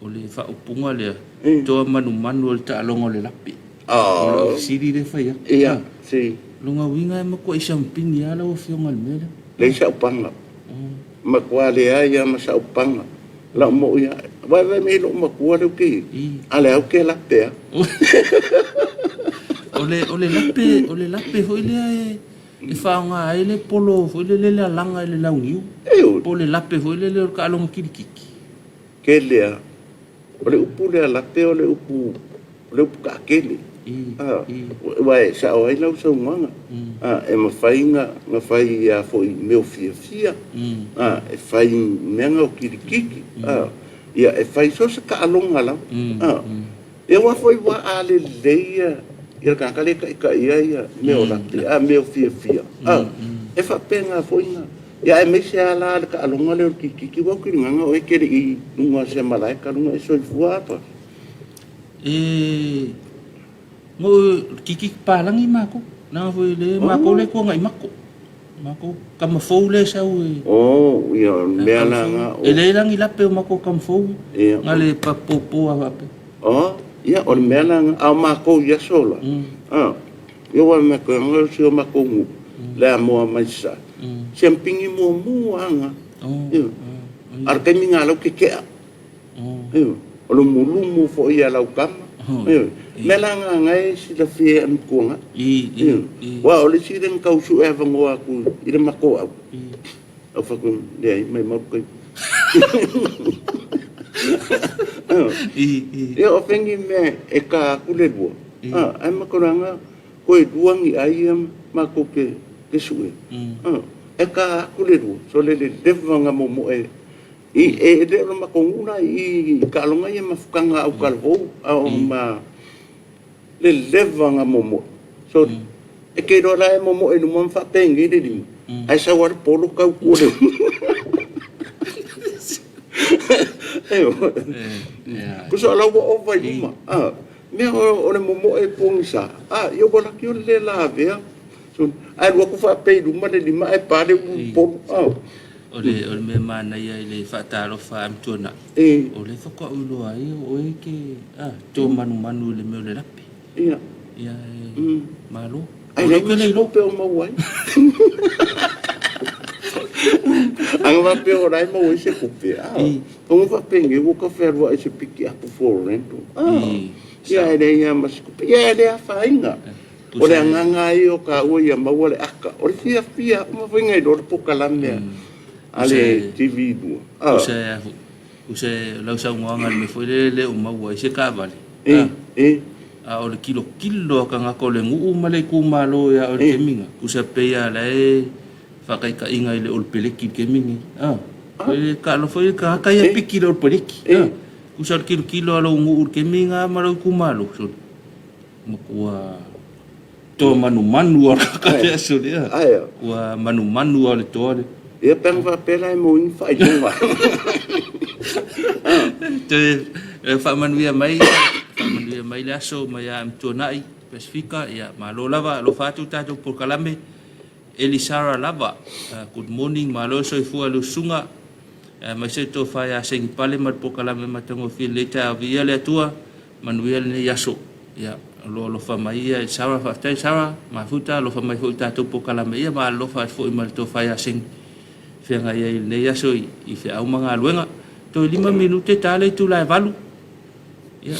Ole fa upunga le. To manu le ta longo le lapi. Ole ofisili le fa ya. Ia, si. Lunga winga e mako isamping ya la o fionga le mele. Le sa upanga. Makwa le ia ma sa upanga. La mo ia. Vai me lo makwa le ke. Ale au ke la pe. Ole lape ho ile e fa nga ile polo ho ile le langa ile laungiu. Ole lape ho ile le ka longa kirikiki. Ke le. Ole upu le lape ole upu ka kele. Vai sa o ai lau sa nganga. E ma fai ia foi meu fia. E fai menga o kirikiki. Ia e fai so sa ka alonga la. E wa foi wa ale leia. Ia ka kale ka ia meu la. Meu fia. E fa penga foi nga. Ia e me se ala ka alonga le kirikiki wa kiringanga o e kere i nunga se malai ka nunga e so fuata. Ngo kiki palangi mako na foi le mako le ko ngai mako kam fo le sa u ia mela nga ele langi lape mako kam fo ngale papopo ape ia o mela nga a mako ia sola ia wa me ko ngo si o mako ngu le mo mai sa sempingi mo anga ar ke minga lo ke o lo mulu fo ia lau kam melanga ngai si la fie am kuanga wa ole si den kau su e vango aku ire mako au fa ku dei mai mo ko o fengi me e ka ku le bo ai makoranga ko e duangi ai mako ke su e ka ku le bo so le devanga mo e de mako una I ka longa ia mafukanga au kalvo au ma le levanga momo so e ke do la momo e no fa pengi de dim ai sa war polo ka ku le ku so la o vai ma me o le momo e pongsa yo bola ki o le la vea so ai wo ku fa pe du ma de lima e pa de po Ole me mana ia ile fatalo fa am tona ole fa ko ulo ai o ke to manu le me le lapi ia malo ai le lo pe o mo wai ang va pe o dai mo se ku pe o va pengi o ka fervo ese piki a for rento ia ia mas ku ia ia fa inga o le nganga I o ka o ia ma o le aka o le fia mo venga do po kalamea ale TV2 Use lau sa ngoanga me foi le o mau ai se ka vale. A o le kilo ka ngako le ngu male ku malo ya o le minga. Kusa pe ya le fa kai ka inga le o peleki ke mingi. Foi ka lo foi ka ya piki le o peleki. Kusa kilo lo ngu ke minga malo ku malo. So mo kua to manu o ka ya so dia. Kua manu o le to le. Ia pang va pela mo in fa iwa. Te fa manuia mai la so mai am tonai Pacifica ya malo lava lo fatu tatu por kalame Elisara lava. Good morning malo so fu alu sunga mai se to fa ya sing pale mat por kalame matango fi leta via le tua manuia ne yaso ya lo fa mai ya Sara fa tai Sara ma futa lo fa mai futa to por kalame ya ma lo fa fu mal to fa ya sing fenga ia ne yaso I fe au manga luenga to 5 minute tale tu la valu ya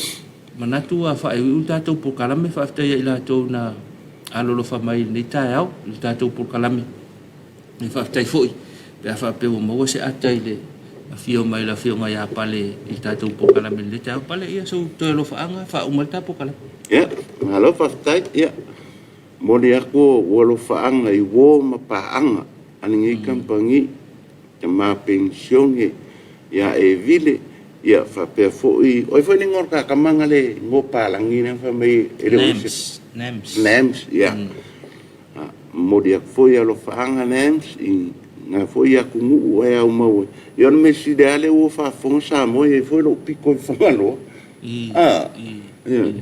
manatu a fa u tato por kalame fa te ila to na alo lo fa mai ni ta au tato por kalame ni fa te foi pe fa pe mo se atai le fio mai la fio mai pale il tato por kalame le ta pale ia so to lo fa anga fa umal ta por kalame ya malo fa tai ya mo dia ko wo fa anga I wo ma pa anga aningi kampangi ma pension ya e vile ya fa pe foi oi foi ngor ka kamanga le ngo palangi na fa mai names ya mo dia foi lo fa anga names na foi ya kungu e au mau yo me si de ale o fa fonsa mo e foi lo pico fa lo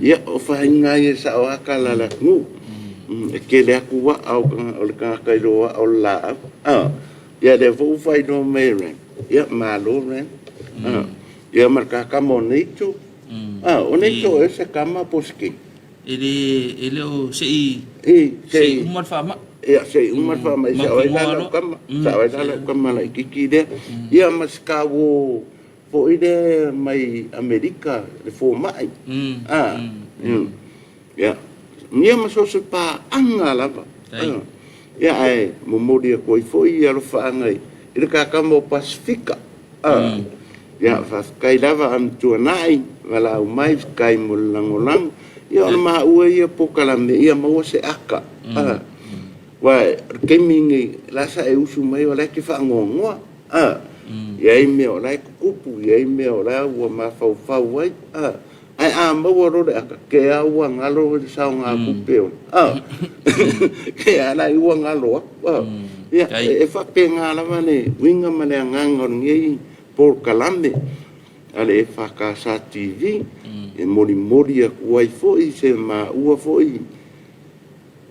ya o fa nga ye sa o kala la ngu ke le aku wa au ka ka do o la ya de fu fai do mere ya malo ren ya marca kama nicho o nicho ese kama poski ele o sei umar fama ya sei umar fama sa la kama la kiki de ya maskawo po ide mai Amerika le fo mai ya nia maso se pa anga lava ya ai momodia koi foi ya lo fa ngai ile ka kama Pacifica ya fa kai lava am tuanai wala mai kai mulangolang ya ma ue ya pokalame ya mo se aka wa kemingi la sa e usu mai wala ki fa ngongo ya I me ola kupu ya I me ola wa ma fa wai ai mo ro de aka ke a wa ngalo sa nga kupeo ke ala I wa ngalo ya e fa pe ngala mane winga mane ngangon ngi por kalame ale EFKS TV e mori wai foi se ma ua foi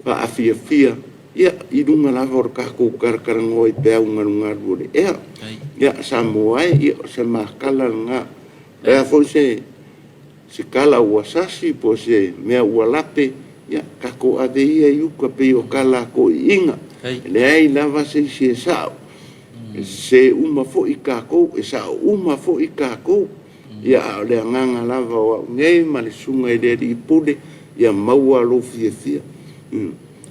pa afia ya I dunga la vor ka ko kar ngoi pe unga bole ya Samoa ya se ma kala nga e foi se kala wasasi po se me walape ya ka ko ave ia yu ka pe o kala ko inga le ai lava se sao se uma fo I kako e sa uma fo I kako ya le nganga lava wa ngei mali sunga de pude ya maua lo fia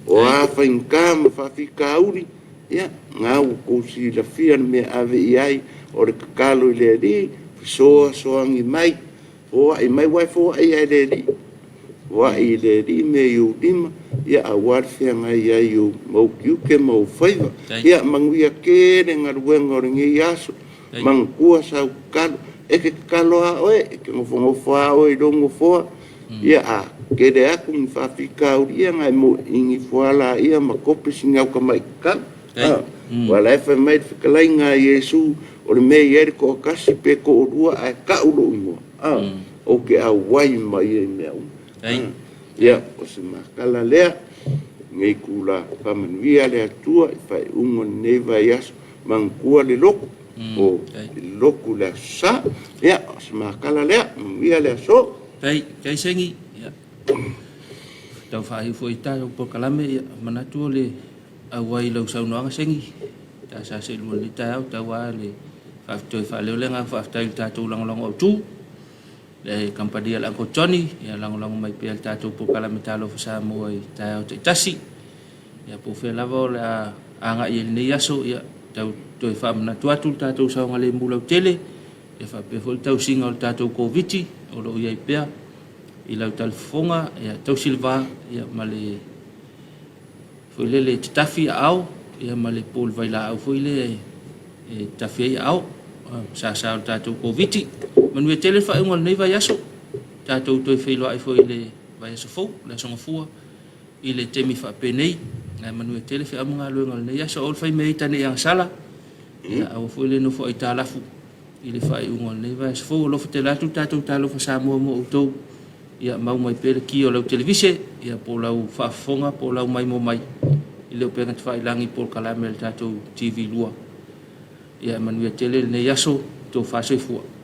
o a fa inkam fa fikauri ya ngau ko si la fia me ave ai o le kalo le di so ngi mai o ai mai wai fo ai le di wa I le di me yu dim ya awar fia ngai ya yu mo kiu ke mo faiva ya manguia ke ngar wengor ngi yaso mang kua sa kalo e ke kalo a oe ke ngofo a oe do ngofo ya a ke de aku mi fa fika uria ngai mo ingi fuala ia makope singa ka mai ka wala fa mai fika nga Yesu o le me yer ko kasi pe ko rua a ka ulo mo o ke a wai mai me ya o se makala lea ngai kula pamanuia le atua fai ungo neva yas mangkua le loko o loko le sa ya o se makala lea ia le so kai sengi ya tau fai foi ta po kalame ya manatu le awai lo sa no sengi ta sa se lu le ta wa le fa toi fa le nga fa ta tu lang o tu le kampania la ko Johnny ya lang mai pe ta tu po kalame Talofa Samoa I ta tasi ya po fe la vola anga I ni yaso ya tau toi fa manatu ta tu sa ngale mula tele e fa pe fo tau singa o tatou Komiti o lo ia pea i lau Talofa ia tau silva ia male foi le tafi au ia male pol vai la au foi le e tafi au sa o tatou Komiti manu e tele fa ngol nei vai aso tatou toi fei lo ai foi le vai aso fo la songa fua i le temi fa pe nei na manu e tele fa amo ngalo ngol nei aso ol fai mei tane yang sala ia au foi le no fo ita lafu i le fai ngol nei vai aso fo lo fte la tu tatou Talofa Samoa mo utou ia mau mai pele ki o lau televise ia po lau whaafonga po lau mai mo mai i leo penga te whailangi po kalamel tatou TV lua ia manuia tele nei aso tō whaasoi fua.